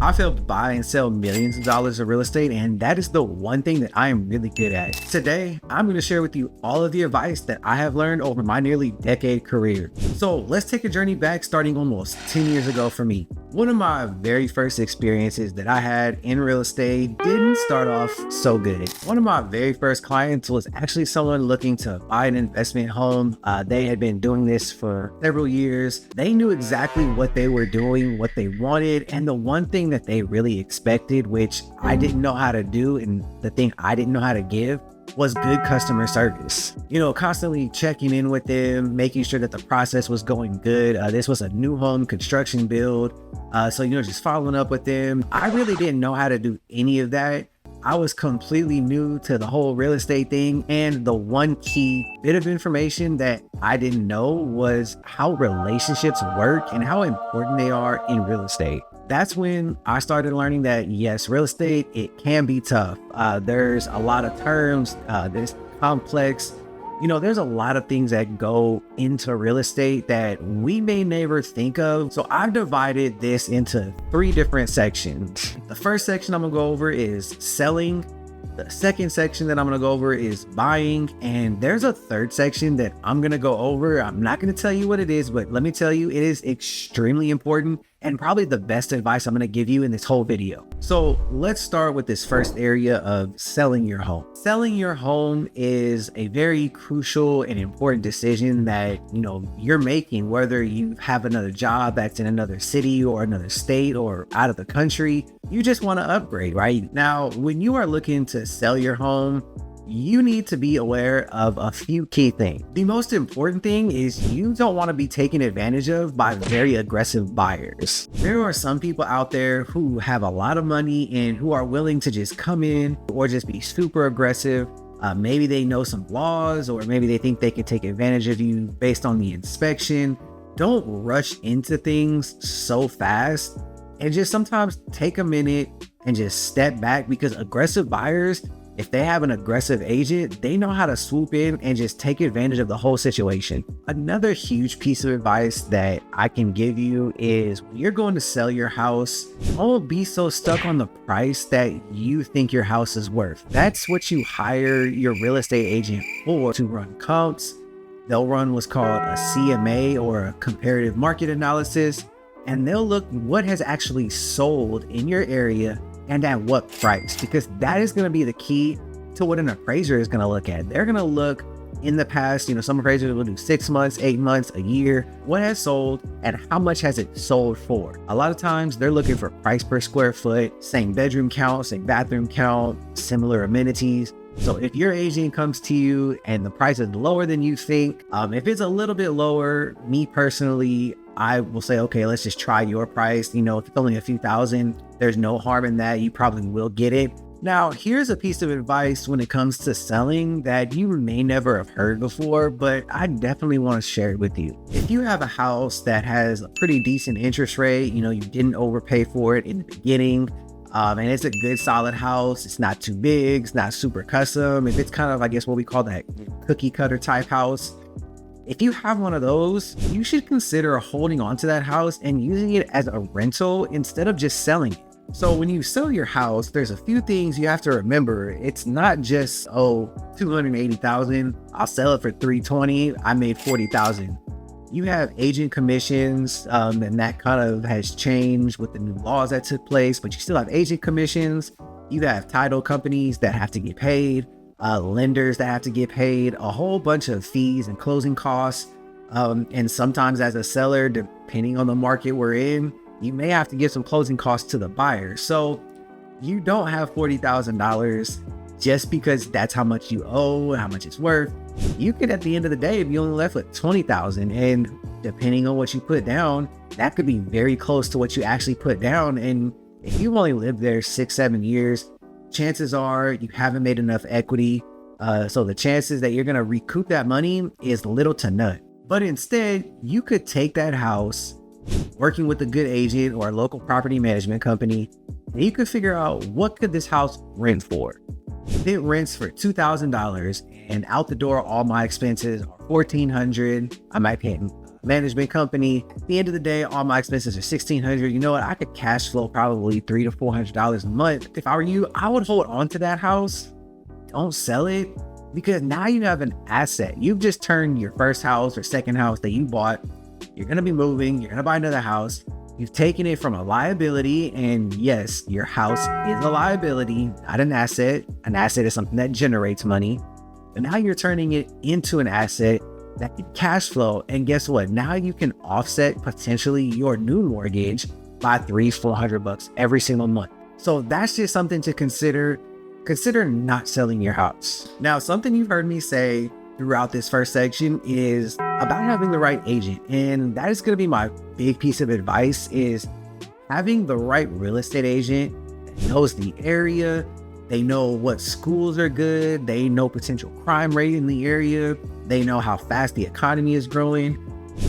I've helped buy and sell millions of dollars of real estate, and that is the one thing that I am really good at. Today, I'm going to share with you all of the advice that I have learned over my nearly decade career. So let's take a journey back starting almost 10 years ago for me. One of my very first experiences that I had in real estate didn't start off so good. One of my very first clients was actually someone looking to buy an investment home. They had been doing this for several years. They knew exactly what they were doing, what they wanted, and the one thing that they really expected, which I didn't know how to do, and the thing I didn't know how to give, was good customer service. Constantly checking in with them, making sure that the process was going good. This was a new home construction build. So just following up with them. I really didn't know how to do any of that. I was completely new to the whole real estate thing. And the one key bit of information that I didn't know was how relationships work and how important they are in real estate. That's when I started learning that yes, real estate, it can be tough. There's a lot of terms, there's complex, there's a lot of things that go into real estate that we may never think of. So I've divided this into 3 different sections. The first section I'm gonna go over is selling. The second section that I'm gonna go over is buying. And there's a third section that I'm gonna go over. I'm not gonna tell you what it is, but let me tell you, it is extremely important and probably the best advice I'm gonna give you in this whole video. So let's start with this first area of selling your home. Selling your home is a very crucial and important decision that, you're making, whether you have another job that's in another city or another state or out of the country. You just wanna upgrade, right? Now, when you are looking to sell your home, you need to be aware of a few key things. The most important thing is you don't want to be taken advantage of by very aggressive buyers. There are some people out there who have a lot of money and who are willing to just come in or just be super aggressive. Maybe they know some laws, or maybe they think they can take advantage of you based on the inspection. Don't rush into things so fast, and just sometimes take a minute and just step back, because aggressive buyers, if they have an aggressive agent, they know how to swoop in and just take advantage of the whole situation. Another huge piece of advice that I can give you is when you're going to sell your house, don't be so stuck on the price that you think your house is worth. That's what you hire your real estate agent for, to run comps. They'll run what's called a CMA, or a comparative market analysis, and they'll look what has actually sold in your area and at what price, because that is going to be the key to what an appraiser is going to look at. They're going to look in the past, some appraisers will do 6 months, 8 months, a year, what has sold and how much has it sold for. A lot of times they're looking for price per square foot, same bedroom count, same bathroom count, similar amenities. So if your agent comes to you and the price is lower than you think, if it's a little bit lower, me personally, I will say, okay, let's just try your price. If it's only a few thousand, there's no harm in that. You probably will get it. Now, here's a piece of advice when it comes to selling that you may never have heard before, but I definitely want to share it with you. If you have a house that has a pretty decent interest rate, you didn't overpay for it in the beginning, and it's a good solid house, it's not too big, it's not super custom, if it's kind of, I guess, what we call that cookie cutter type house, if you have one of those, you should consider holding on to that house and using it as a rental instead of just selling it. So when you sell your house, there's a few things you have to remember. It's not just, $280,000, I'll sell it for $320, I made $40,000. You have agent commissions, and that kind of has changed with the new laws that took place, but you still have agent commissions. You have title companies that have to get paid, lenders that have to get paid, a whole bunch of fees and closing costs. And sometimes as a seller, depending on the market we're in, you may have to give some closing costs to the buyer. So you don't have $40,000 just because that's how much you owe, how much it's worth. You could, at the end of the day, be only left with $20,000, and depending on what you put down, that could be very close to what you actually put down. And if you've only lived there 6-7 years, chances are you haven't made enough equity. So the chances that you're going to recoup that money is little to none. But instead, you could take that house, working with a good agent or a local property management company, and you could figure out, what could this house rent for? If it rents for $2,000 and out the door, all my expenses are $1,400, I might pay management company. At the end of the day, all my expenses are $1,600. You know what? I could cash flow probably $300 to $400 a month. If I were you, I would hold on to that house. Don't sell it, because now you have an asset. You've just turned your first house or second house that you bought. You're going to be moving. You're going to buy another house. You've taken it from a liability, and yes, your house is a liability, not an asset. An asset is something that generates money. But now you're turning it into an asset that can cash flow. And guess what? Now you can offset potentially your new mortgage by $300-$400 every single month. So that's just something to consider. Consider not selling your house. Now, something you've heard me say throughout this first section is about having the right agent. And that is going to be my big piece of advice, is having the right real estate agent that knows the area. They know what schools are good. They know potential crime rate in the area. They know how fast the economy is growing.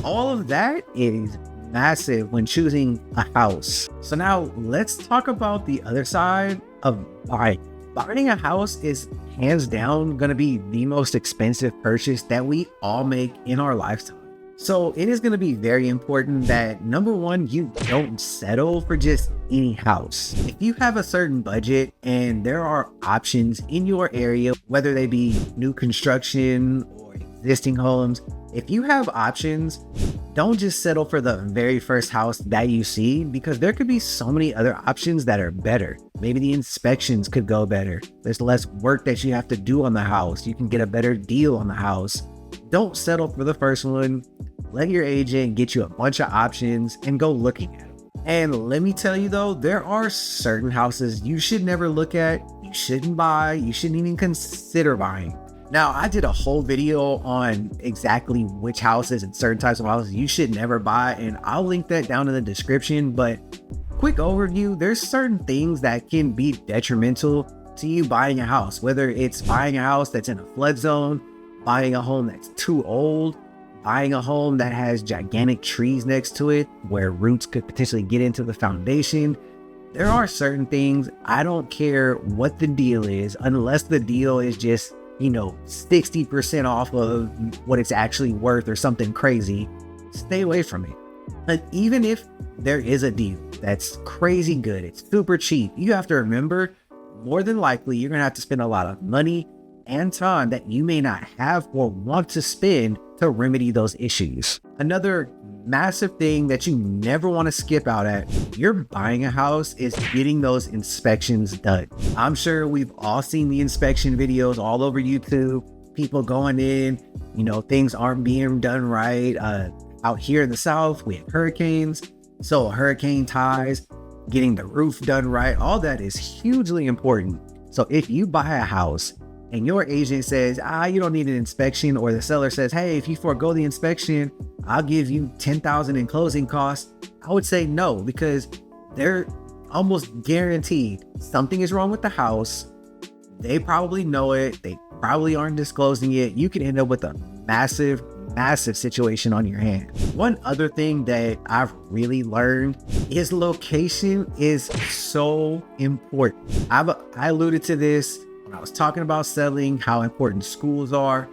All of that is massive when choosing a house. So now let's talk about the other side of buying. Buying a house is hands down going to be the most expensive purchase that we all make in our lifetime. So it is going to be very important that, number one, you don't settle for just any house. If you have a certain budget and there are options in your area, whether they be new construction or existing homes, if you have options, don't just settle for the very first house that you see, because there could be so many other options that are better. Maybe the inspections could go better. There's less work that you have to do on the house. You can get a better deal on the house. Don't settle for the first one. Let your agent get you a bunch of options and go looking at them. And let me tell you though, there are certain houses you should never look at, you shouldn't buy, you shouldn't even consider buying. Now, I did a whole video on exactly which houses and certain types of houses you should never buy, and I'll link that down in the description. But quick overview, there's certain things that can be detrimental to you buying a house, whether it's buying a house that's in a flood zone, buying a home that's too old, buying a home that has gigantic trees next to it where roots could potentially get into the foundation. There are certain things, I don't care what the deal is, unless the deal is just 60% off of what it's actually worth or something crazy, stay away from it. But even if there is a deal that's crazy good, it's super cheap, you have to remember, more than likely, you're gonna have to spend a lot of money and time that you may not have or want to spend to remedy those issues. Another massive thing that you never want to skip out at if you're buying a house is getting those inspections done. I'm sure we've all seen the inspection videos all over YouTube, people going in, things aren't being done right. Out here in the South, we have hurricanes, so hurricane ties, getting the roof done right, all that is hugely important. So if you buy a house and your agent says, you don't need an inspection, or the seller says, hey, if you forego the inspection, I'll give you $10,000 in closing costs, I would say no, because they're almost guaranteed something is wrong with the house. They probably know it. They probably aren't disclosing it. You can end up with a massive situation on your hand. One other thing that I've really learned is location is so important. I alluded to this when I was talking about selling, how important schools are.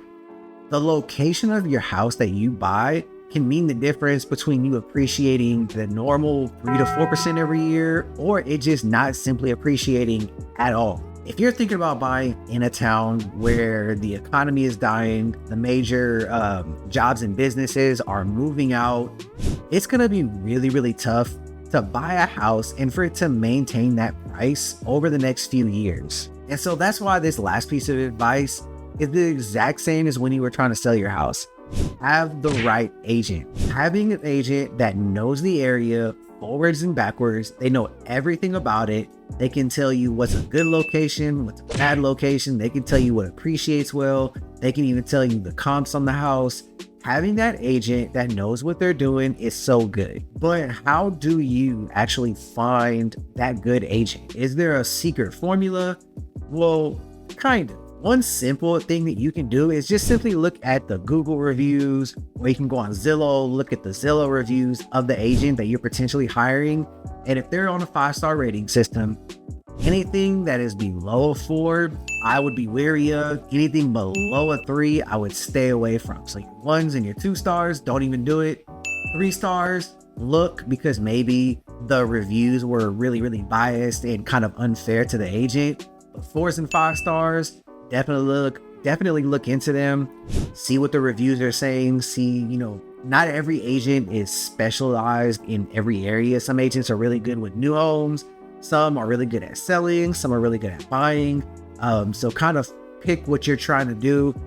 The location of your house that you buy can mean the difference between you appreciating the normal 3 to 4% every year, or it just not simply appreciating at all. If you're thinking about buying in a town where the economy is dying, the major jobs and businesses are moving out, it's gonna be really, really tough to buy a house and for it to maintain that price over the next few years. And so that's why this last piece of advice is the exact same as when you were trying to sell your house. Have the right agent. Having an agent that knows the area forwards and backwards, they know everything about it. They can tell you what's a good location, what's a bad location. They can tell you what appreciates well. They can even tell you the comps on the house. Having that agent that knows what they're doing is so good. But how do you actually find that good agent? Is there a secret formula? Well, kind of. One simple thing that you can do is just simply look at the Google reviews, or you can go on Zillow, look at the Zillow reviews of the agent that you're potentially hiring. And if they're on a 5-star rating system, anything that is below a 4, I would be wary of. Anything below a 3, I would stay away from. So your 1s and your 2 stars, don't even do it. 3 stars, look, because maybe the reviews were really biased and kind of unfair to the agent. But 4s and 5 stars, definitely look into them, see what the reviews are saying. See, not every agent is specialized in every area. Some agents are really good with new homes, some are really good at selling, some are really good at buying. So kind of pick what you're trying to do.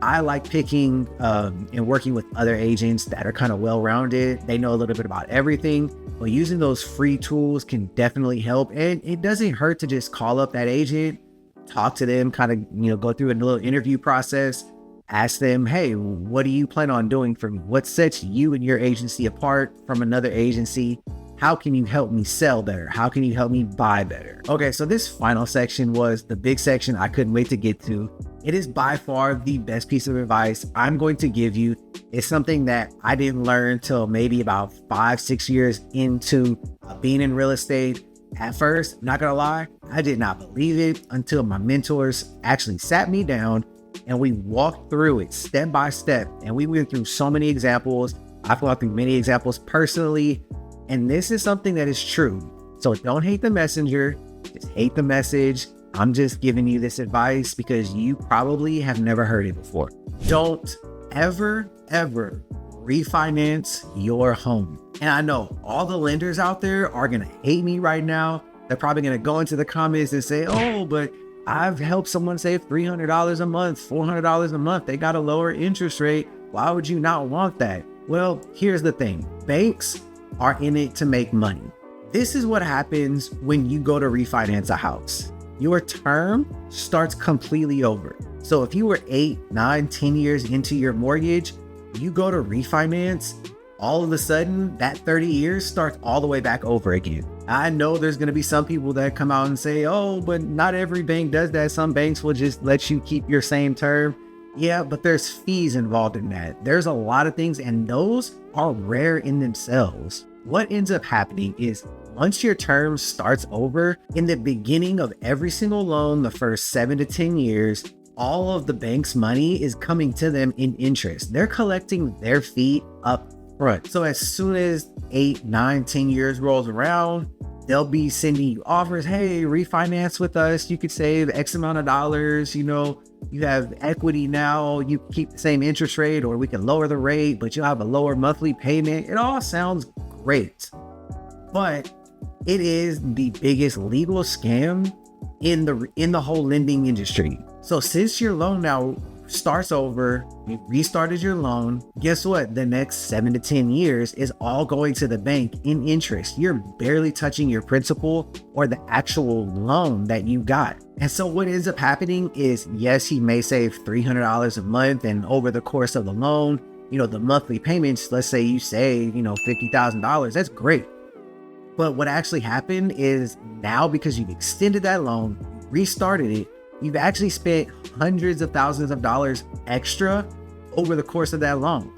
I like picking and working with other agents that are kind of well-rounded. They know a little bit about everything, but using those free tools can definitely help. And it doesn't hurt to just call up that agent, talk to them, kind of, go through a little interview process, ask them, hey, what do you plan on doing for me? What sets you and your agency apart from another agency? How can you help me sell better? How can you help me buy better? Okay, so this final section was the big section I couldn't wait to get to. It is by far the best piece of advice I'm going to give you. It's something that I didn't learn till maybe about 5-6 years into being in real estate. At first, not gonna lie, I did not believe it until my mentors actually sat me down and we walked through it step by step. And we went through so many examples. I've gone through many examples personally. And this is something that is true. So don't hate the messenger, just hate the message. I'm just giving you this advice because you probably have never heard it before. Don't ever refinance your home. And I know all the lenders out there are gonna hate me right now. They're probably gonna go into the comments and say, oh, but I've helped someone save $300 a month, $400 a month. They got a lower interest rate. Why would you not want that? Well, here's the thing. Banks are in it to make money. This is what happens when you go to refinance a house. Your term starts completely over. So if you were 8, 9, 10 years into your mortgage, you go to refinance, all of a sudden that 30 years starts all the way back over again. I know there's going to be some people that come out and say, oh, but not every bank does that. Some banks will just let you keep your same term. Yeah, but there's fees involved in that. There's a lot of things, and those are rare in themselves. What ends up happening is once your term starts over, in the beginning of every single loan, the first 7 to 10 years, all of the bank's money is coming to them in interest. They're collecting their fee up front. So as soon as 8, 9, 10 years rolls around, they'll be sending you offers. Hey, refinance with us. You could save X amount of dollars. You have equity now. You keep the same interest rate, or we can lower the rate, but you'll have a lower monthly payment. It all sounds great, but it is the biggest legal scam in the whole lending industry. So since your loan now starts over, you restarted your loan, guess what? The next 7 to 10 years is all going to the bank in interest. You're barely touching your principal or the actual loan that you got. And so what ends up happening is, yes, he may save $300 a month, and over the course of the loan, the monthly payments, let's say you save, $50,000, that's great. But what actually happened is now, because you've extended that loan, restarted it, you've actually spent hundreds of thousands of dollars extra over the course of that loan.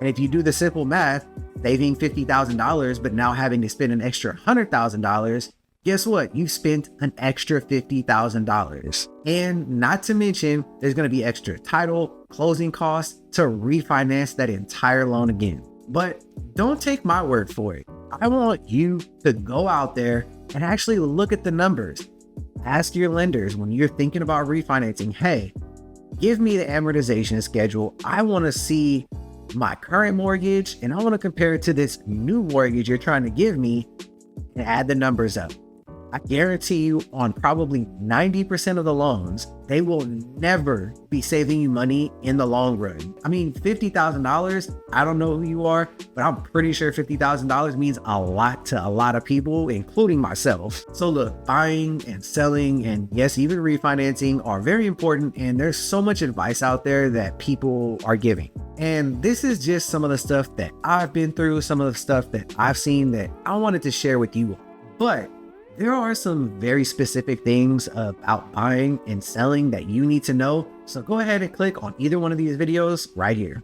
And if you do the simple math, saving $50,000, but now having to spend an extra $100,000, guess what? You spent an extra $50,000. And not to mention, there's going to be extra title, closing costs to refinance that entire loan again. But don't take my word for it. I want you to go out there and actually look at the numbers. Ask your lenders when you're thinking about refinancing, hey, give me the amortization schedule. I want to see my current mortgage and I want to compare it to this new mortgage you're trying to give me and add the numbers up. I guarantee you, on probably 90% of the loans, they will never be saving you money in the long run. I mean, $50,000, I don't know who you are, but I'm pretty sure $50,000 means a lot to a lot of people, including myself. So look, buying and selling, and yes, even refinancing are very important. And there's so much advice out there that people are giving. And this is just some of the stuff that I've been through, some of the stuff that I've seen that I wanted to share with you. But there are some very specific things about buying and selling that you need to know. So go ahead and click on either one of these videos right here.